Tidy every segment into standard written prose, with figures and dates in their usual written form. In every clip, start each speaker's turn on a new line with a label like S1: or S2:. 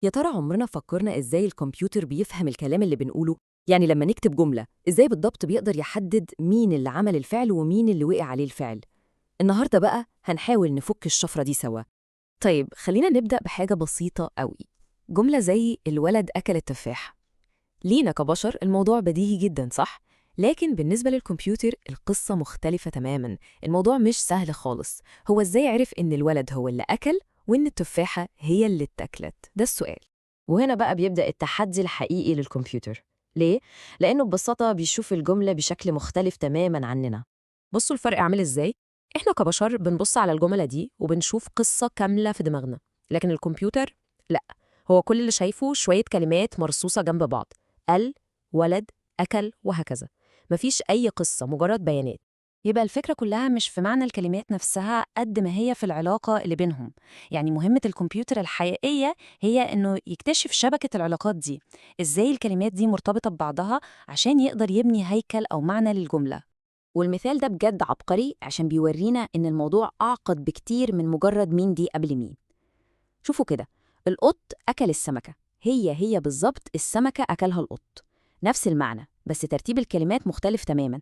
S1: يا ترى عمرنا فكرنا إزاي الكمبيوتر بيفهم الكلام اللي بنقوله؟ يعني لما نكتب جملة، إزاي بالضبط بيقدر يحدد مين اللي عمل الفعل ومين اللي وقع عليه الفعل؟ النهاردة بقى هنحاول نفك الشفرة دي سوا. طيب خلينا نبدأ بحاجة بسيطة قوي. جملة زي الولد أكل التفاح. لينا كبشر الموضوع بديهي جدا، صح؟ لكن بالنسبة للكمبيوتر القصة مختلفة تماما. الموضوع مش سهل خالص. هو إزاي عرف إن الولد هو اللي أكل وإن التفاحة هي اللي اتاكلت؟ ده السؤال. وهنا بقى بيبدأ التحدي الحقيقي للكمبيوتر. ليه؟ لأنه ببساطة بيشوف الجملة بشكل مختلف تماماً عننا. بصوا الفرق عامل إزاي؟ إحنا كبشر بنبص على الجملة دي وبنشوف قصة كاملة في دماغنا، لكن الكمبيوتر لأ. هو كل اللي شايفه شوية كلمات مرصوصة جنب بعض: قال، ولد، أكل، وهكذا. مفيش أي قصة، مجرد بيانات. يبقى الفكرة كلها مش في معنى الكلمات نفسها قد ما هي في العلاقة اللي بينهم. يعني مهمة الكمبيوتر الحقيقية هي إنه يكتشف شبكة العلاقات دي، إزاي الكلمات دي مرتبطة ببعضها عشان يقدر يبني هيكل أو معنى للجملة.
S2: والمثال ده بجد عبقري عشان بيورينا إن الموضوع أعقد بكتير من مجرد مين دي قبل مين. شوفوا كده، القط أكل السمكة، هي بالظبط السمكة أكلها القط. نفس المعنى، بس ترتيب الكلمات مختلف تماماً.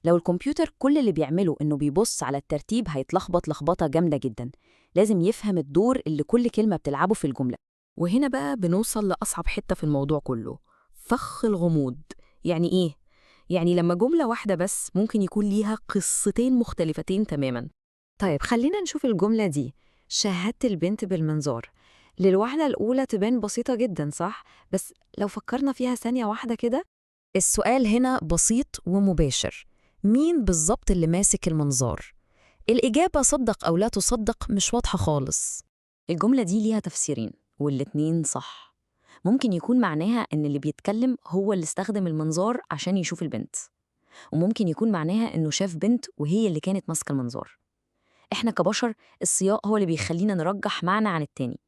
S2: لو الكمبيوتر كل اللي بيعمله إنه بيبص على الترتيب هيتلخبط لخبطة جامدة جدا. لازم يفهم الدور اللي كل كلمة بتلعبه في الجملة.
S1: وهنا بقى بنوصل لأصعب حتة في الموضوع كله: فخ الغموض. يعني إيه؟ يعني لما جملة واحدة بس ممكن يكون ليها قصتين مختلفتين تماماً. طيب خلينا نشوف الجملة دي: شاهدت البنت بالمنظار. للوهلة الأولى تبان بسيطة جدا، صح؟ بس لو فكرنا فيها ثانية واحدة كده، السؤال هنا بسيط ومباشر: مين بالظبط اللي ماسك المنظار؟ الإجابة صدق أو لا تصدق مش واضحة خالص.
S2: الجملة دي ليها تفسيرين والاتنين صح. ممكن يكون معناها إن اللي بيتكلم هو اللي استخدم المنظار عشان يشوف البنت، وممكن يكون معناها إنه شاف بنت وهي اللي كانت ماسكة المنظار. إحنا كبشر السياق هو اللي بيخلينا نرجح معنى عن التاني،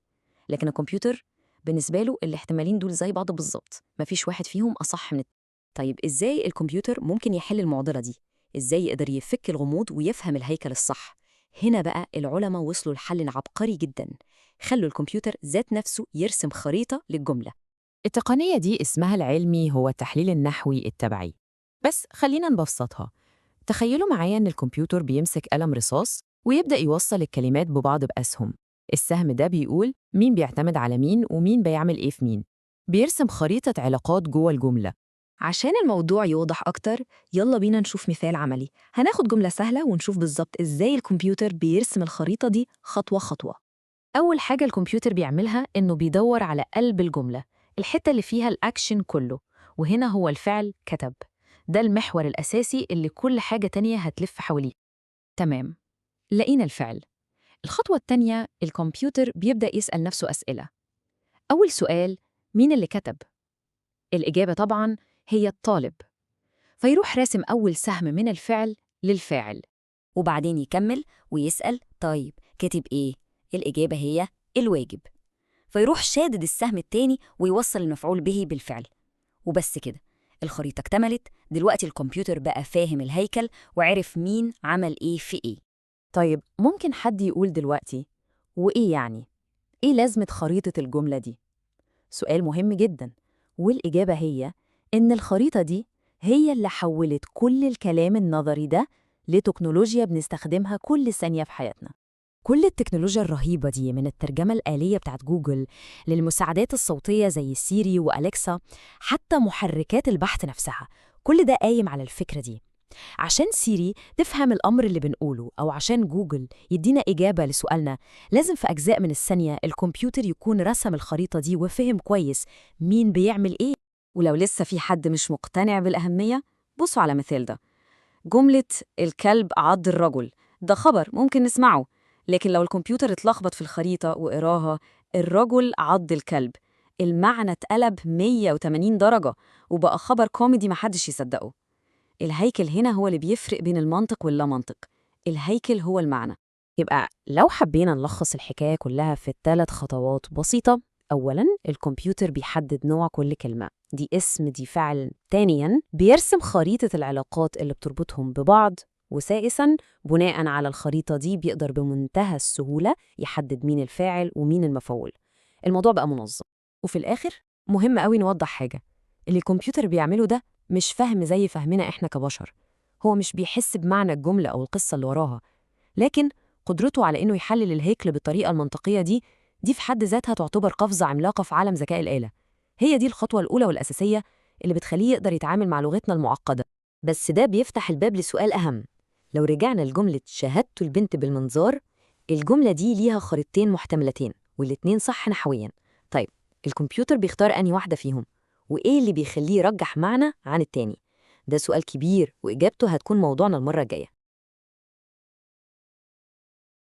S2: لكن الكمبيوتر بالنسبة له الاحتمالين دول زي بعض بالظبط، مفيش واحد فيهم أصح من التاني.
S1: طيب إزاي الكمبيوتر ممكن يحل المعضلة دي؟ إزاي يقدر يفك الغموض ويفهم الهيكل الصح؟ هنا بقى العلماء وصلوا لحل عبقري جدا: خلوا الكمبيوتر ذات نفسه يرسم خريطة للجملة.
S3: التقنية دي اسمها العلمي هو التحليل النحوي التبعي. بس خلينا نبسطها. تخيلوا معايا إن الكمبيوتر بيمسك قلم رصاص ويبدأ يوصل الكلمات ببعض بأسهم. السهم ده بيقول مين بيعتمد على مين ومين بيعمل إيه في مين. بيرسم خريطة علاقات جوه الجملة.
S4: عشان الموضوع يوضح أكتر، يلا بينا نشوف مثال عملي. هناخد جملة سهلة ونشوف بالظبط إزاي الكمبيوتر بيرسم الخريطة دي خطوة خطوة.
S3: أول حاجة الكمبيوتر بيعملها إنه بيدور على قلب الجملة، الحتة اللي فيها الأكشن كله، وهنا هو الفعل كتب. ده المحور الأساسي اللي كل حاجة تانية هتلف حواليه.
S4: تمام، لقينا الفعل. الخطوة التانية الكمبيوتر بيبدأ يسأل نفسه أسئلة. أول سؤال: مين اللي كتب؟ الإجابة طبعاً هي الطالب. فيروح راسم أول سهم من الفعل للفاعل.
S2: وبعدين يكمل ويسأل طيب كاتب إيه؟ الإجابة هي الواجب. فيروح شادد السهم التاني ويوصل المفعول به بالفعل. وبس كده، الخريطة اكتملت. دلوقتي الكمبيوتر بقى فاهم الهيكل وعرف مين عمل إيه في إيه.
S3: طيب ممكن حد يقول دلوقتي: وإيه يعني؟ إيه لازمة خريطة الجملة دي؟ سؤال مهم جدا، والإجابة هي إن الخريطة دي هي اللي حولت كل الكلام النظري ده لتكنولوجيا بنستخدمها كل ثانية في حياتنا.
S1: كل التكنولوجيا الرهيبة دي، من الترجمة الآلية بتاعت جوجل للمساعدات الصوتية زي سيري وأليكسا، حتى محركات البحث نفسها، كل ده قايم على الفكرة دي. عشان سيري تفهم الأمر اللي بنقوله أو عشان جوجل يدينا إجابة لسؤالنا، لازم في أجزاء من الثانية الكمبيوتر يكون رسم الخريطة دي وفهم كويس مين بيعمل إيه.
S2: ولو لسه في حد مش مقتنع بالأهمية، بصوا على مثال ده. جملة الكلب عض الرجل، ده خبر ممكن نسمعه، لكن لو الكمبيوتر اتلخبط في الخريطة وقراها الرجل عض الكلب، المعنى اتقلب 180 درجة وبقى خبر كوميدي محدش يصدقه. الهيكل هنا هو اللي بيفرق بين المنطق واللا منطق. الهيكل هو المعنى.
S3: يبقى لو حبينا نلخص الحكاية كلها في 3 خطوات بسيطة: أولاً الكمبيوتر بيحدد نوع كل كلمة، دي اسم دي فعل. ثانياً بيرسم خريطة العلاقات اللي بتربطهم ببعض. وسادساً بناءً على الخريطة دي بيقدر بمنتهى السهولة يحدد مين الفاعل ومين المفعول. الموضوع بقى منظم. وفي الآخر مهم قوي نوضح حاجة، اللي الكمبيوتر بيعمله ده مش فهم زي فهمنا إحنا كبشر. هو مش بيحس بمعنى الجملة أو القصة اللي وراها، لكن قدرته على إنه يحلل الهيكل بالطريقة المنطقية دي في حد ذاتها تعتبر قفزة عملاقة في عالم ذكاء الآلة. هي دي الخطوة الأولى والأساسية اللي بتخليه يقدر يتعامل مع لغتنا المعقدة.
S2: بس ده بيفتح الباب لسؤال أهم. لو رجعنا لجملة شاهدت البنت بالمنظار، الجملة دي ليها خريطتين محتملتين والاتنين صح نحويا. طيب الكمبيوتر بيختار أنهي واحدة فيهم؟ وإيه اللي بيخليه يرجح معنى عن التاني؟ ده سؤال كبير وإجابته هتكون موضوعنا المرة الجاية.